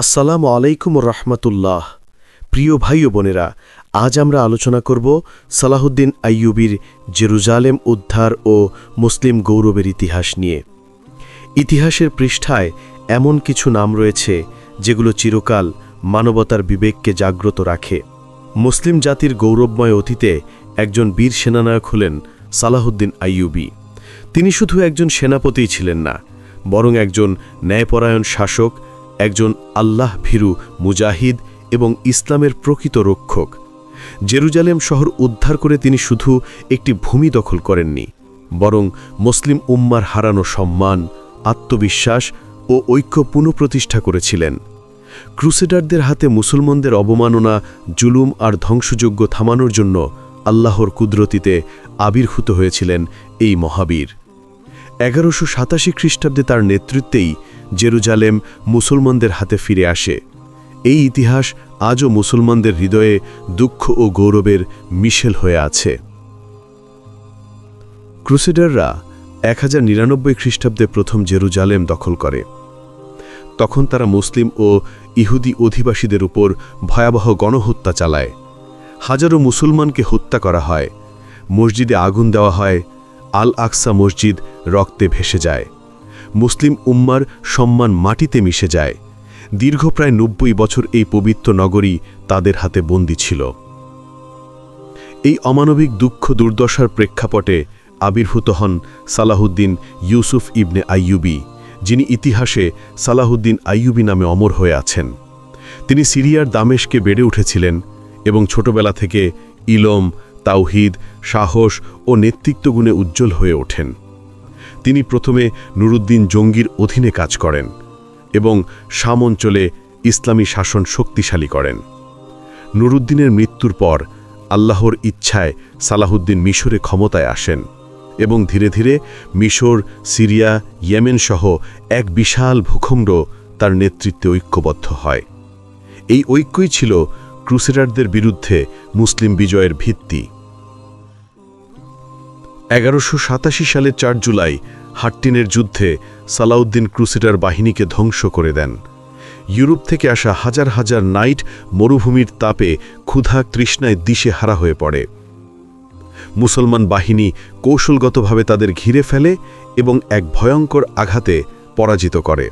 আসসালামু আলাইকুম রহমতুল্লাহ। প্রিয় ভাই ও বোনেরা, আজ আমরা আলোচনা করব সালাহুদ্দিন আইয়ুবীর জেরুজালেম উদ্ধার ও মুসলিম গৌরবের ইতিহাস নিয়ে। ইতিহাসের পৃষ্ঠায় এমন কিছু নাম রয়েছে যেগুলো চিরকাল মানবতার বিবেককে জাগ্রত রাখে। মুসলিম জাতির গৌরবময় অতীতে একজন বীর সেনানায়ক হলেন সালাহুদ্দিন আইয়ুবী। তিনি শুধু একজন সেনাপতিই ছিলেন না, বরং একজন ন্যায়পরায়ণ শাসক, একজন আল্লাহ ভীরু মুজাহিদ এবং ইসলামের প্রকৃত রক্ষক। জেরুজালেম শহর উদ্ধার করে তিনি শুধু একটি ভূমি দখল করেননি, বরং মুসলিম উম্মার হারানো সম্মান, আত্মবিশ্বাস ও ঐক্য পুনঃপ্রতিষ্ঠা করেছিলেন। ক্রুসেডারদের হাতে মুসলমানদের অবমাননা, জুলুম আর ধ্বংসযজ্ঞ থামানোর জন্য আল্লাহর কুদরতিতে আবির্ভূত হয়েছিলেন এই মহাবীর। 1187 খ্রিস্টাব্দে তার নেতৃত্বেই জেরুজালেম মুসলমানদের হাতে ফিরে আসে। এই ইতিহাস আজও মুসলমানদের হৃদয়ে দুঃখ ও গৌরবের মিশেল হয়ে আছে। ক্রুসেডাররা 1099 খ্রিস্টাব্দে প্রথম জেরুজালেম দখল করে। তখন তারা মুসলিম ও ইহুদি অধিবাসীদের উপর ভয়াবহ গণহত্যা চালায়। হাজারো মুসলমানকে হত্যা করা হয়, মসজিদে আগুন দেওয়া হয়, আল আকসা মসজিদ রক্তে ভেসে যায়, মুসলিম উম্মার সম্মান মাটিতে মিশে যায়। দীর্ঘ প্রায় 90 বছর এই পবিত্র নগরী তাদের হাতে বন্দী ছিল। এই অমানবিক দুঃখ দুর্দশার প্রেক্ষাপটে আবির্ভূত হন সালাহুদ্দিন ইউসুফ ইবনে আইয়ুবী, যিনি ইতিহাসে সালাহুদ্দিন আইয়ুবী নামে অমর হয়ে আছেন। তিনি সিরিয়ার দামেশকে বেড়ে উঠেছিলেন এবং ছোটবেলা থেকে ইলম, তাওহিদ, সাহস ও নেতৃত্বগুণে উজ্জ্বল হয়ে ওঠেন। তিনি প্রথমে নুরুদ্দিন জঙ্গির অধীনে কাজ করেন এবং শাম অঞ্চলে ইসলামী শাসন শক্তিশালী করেন। নুরুদ্দিনের মৃত্যুর পর আল্লাহর ইচ্ছায় সালাহুদ্দিন মিশরে ক্ষমতায় আসেন এবং ধীরে ধীরে মিশর, সিরিয়া, ইয়েমেন সহ এক বিশাল ভূখণ্ড তার নেতৃত্বে ঐক্যবদ্ধ হয়। এই ঐক্যই ছিল ক্রুসেডারদের বিরুদ্ধে মুসলিম বিজয়ের ভিত্তি। 1187 সালের 4 জুলাই হাট্টিনের যুদ্ধে সালাউদ্দিন ক্রুসেডার বাহিনীকে ধ্বংস করে দেন। ইউরোপ থেকে আসা হাজার হাজার নাইট মরুভূমির তাপে ক্ষুধা তৃষ্ণায় দিশেহারা হয়ে পড়ে। মুসলমান বাহিনী কৌশলগতভাবে তাদের ঘিরে ফেলে এবং এক ভয়ঙ্কর আঘাতে পরাজিত করে।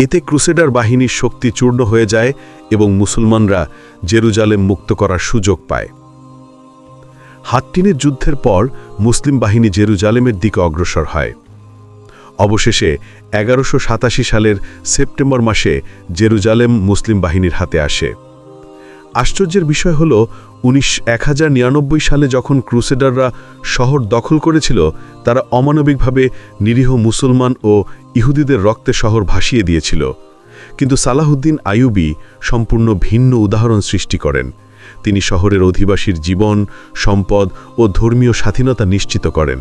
এতে ক্রুসেডার বাহিনীর শক্তি চূর্ণ হয়ে যায় এবং মুসলমানরা জেরুজালেম মুক্ত করার সুযোগ পায়। হাট্টিনের যুদ্ধের পর মুসলিম বাহিনী জেরুজালেমের দিকে অগ্রসর হয়। অবশেষে 1187 সালের সেপ্টেম্বর মাসে জেরুজালেম মুসলিম বাহিনীর হাতে আসে। আশ্চর্যের বিষয় হল 1099 সালে যখন ক্রুসেডাররা শহর দখল করেছিল, তারা অমানবিকভাবে নিরীহ মুসলমান ও ইহুদিদের রক্তে শহর ভাসিয়ে দিয়েছিল। কিন্তু সালাহুদ্দিন আইয়ুবী সম্পূর্ণ ভিন্ন উদাহরণ সৃষ্টি করেন। তিনি শহরের অধিবাসীর জীবন, সম্পদ ও ধর্মীয় স্বাধীনতা নিশ্চিত করেন।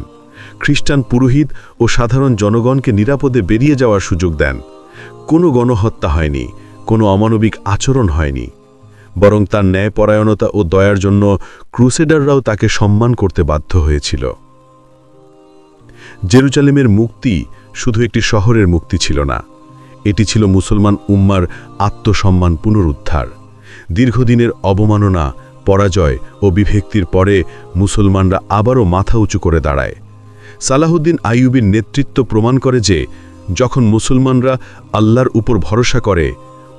খ্রিস্টান পুরোহিত ও সাধারণ জনগণকে নিরাপদে বেরিয়ে যাওয়ার সুযোগ দেন। কোনো গণহত্যা হয়নি, কোনো অমানবিক আচরণ হয়নি, বরং তার ন্যায়পরায়ণতা ও দয়ার জন্য ক্রুসেডাররাও তাকে সম্মান করতে বাধ্য হয়েছিল। জেরুজালেমের মুক্তি শুধু একটি শহরের মুক্তি ছিল না, এটি ছিল মুসলমান উম্মার আত্মসম্মান পুনরুদ্ধার। দীর্ঘদিনের অবমাননা, পরাজয় ও বিভক্তির পরে মুসলমানরা আবারও মাথা উঁচু করে দাঁড়ায়। সালাহুদ্দিন আইয়ুবীর নেতৃত্ব প্রমাণ করে যে যখন মুসলমানরা আল্লাহর উপর ভরসা করে,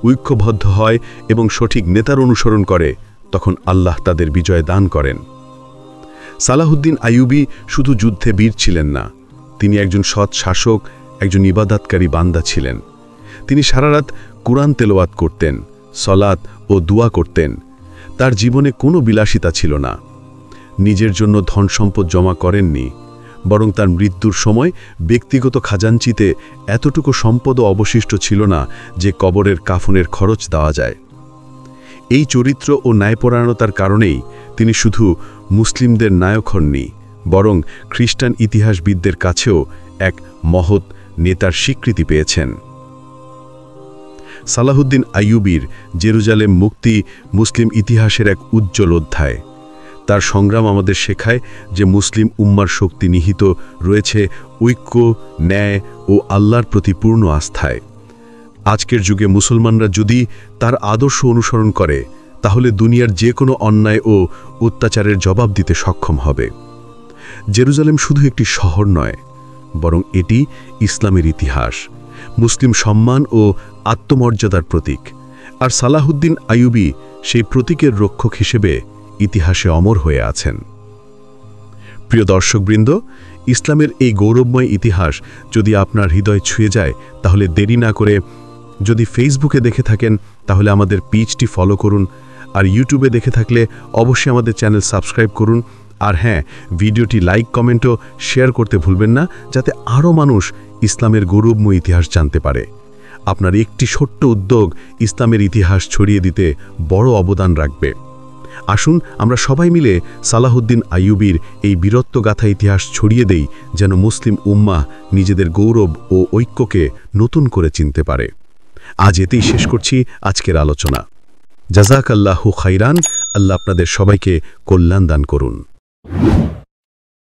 ঐক্যবদ্ধ হয় এবং সঠিক নেতার অনুসরণ করে, তখন আল্লাহ তাদের বিজয় দান করেন। সালাহুদ্দিন আইয়ুবী শুধু যুদ্ধে বীর ছিলেন না, তিনি একজন সৎ শাসক, একজন ইবাদতকারী বান্দা ছিলেন। তিনি সারারাত কুরআন তেলাওয়াত করতেন, সলাত ও দোয়া করতেন। তার জীবনে কোনো বিলাসিতা ছিল না। নিজের জন্য ধন সম্পদ জমা করেননি, বরং তার মৃত্যুর সময় ব্যক্তিগত খাজাঞ্চিতে এতটুকু সম্পদও অবশিষ্ট ছিল না যে কবরের কাফনের খরচ দেওয়া যায়। এই চরিত্র ও ন্যায়পরায়ণতার কারণেই তিনি শুধু মুসলিমদের নায়ক হননি, বরং খ্রিস্টান ইতিহাসবিদদের কাছেও এক মহৎ নেতার স্বীকৃতি পেয়েছেন। সালাহুদ্দিন আইয়ুবীর জেরুজালেম মুক্তি মুসলিম ইতিহাসের এক উজ্জ্বল অধ্যায়। তার সংগ্রাম আমাদের শেখায় যে মুসলিম উম্মার শক্তি নিহিত রয়েছে ঐক্য, ন্যায় ও আল্লাহর প্রতি পূর্ণ আস্থায়। আজকের যুগে মুসলমানরা যদি তার আদর্শ অনুসরণ করে তাহলে দুনিয়ার যে কোনো অন্যায় ও অত্যাচারের জবাব দিতে সক্ষম হবে। জেরুজালেম শুধু একটি শহর নয়, বরং এটি ইসলামের ইতিহাস, মুসলিম সম্মান ও আত্মমর্যাদার প্রতীক। আর সালাহুদ্দিন আইয়ুবী সেই প্রতীকের রক্ষক হিসেবে ইতিহাসে অমর হয়ে আছেন। প্রিয় দর্শকবৃন্দ, ইসলামের এই গৌরবময় ইতিহাস যদি আপনার হৃদয় ছুঁয়ে যায় তাহলে দেরি না করে, যদি ফেসবুকে দেখে থাকেন তাহলে আমাদের পেজটি ফলো করুন, আর ইউটিউবে দেখে থাকলে অবশ্যই আমাদের চ্যানেল সাবস্ক্রাইব করুন। আর হ্যাঁ, ভিডিওটি লাইক, কমেন্ট ও শেয়ার করতে ভুলবেন না, যাতে আরও মানুষ ইসলামের গৌরবময় ইতিহাস জানতে পারে। আপনার একটি ছোট্ট উদ্যোগ ইসলামের ইতিহাস ছড়িয়ে দিতে বড় অবদান রাখবে। আসুন আমরা সবাই মিলে সালাহুদ্দিন আইয়ুবীর এই বীরত্বগাথা ইতিহাস ছড়িয়ে দেই, যেন মুসলিম উম্মাহ নিজেদের গৌরব ও ঐক্যকে নতুন করে চিনতে পারে। আজ এতেই শেষ করছি আজকের আলোচনা। জাযাকাল্লাহু খাইরান। আল্লাহ আপনাদের সবাইকে কল্যাণ দান করুন।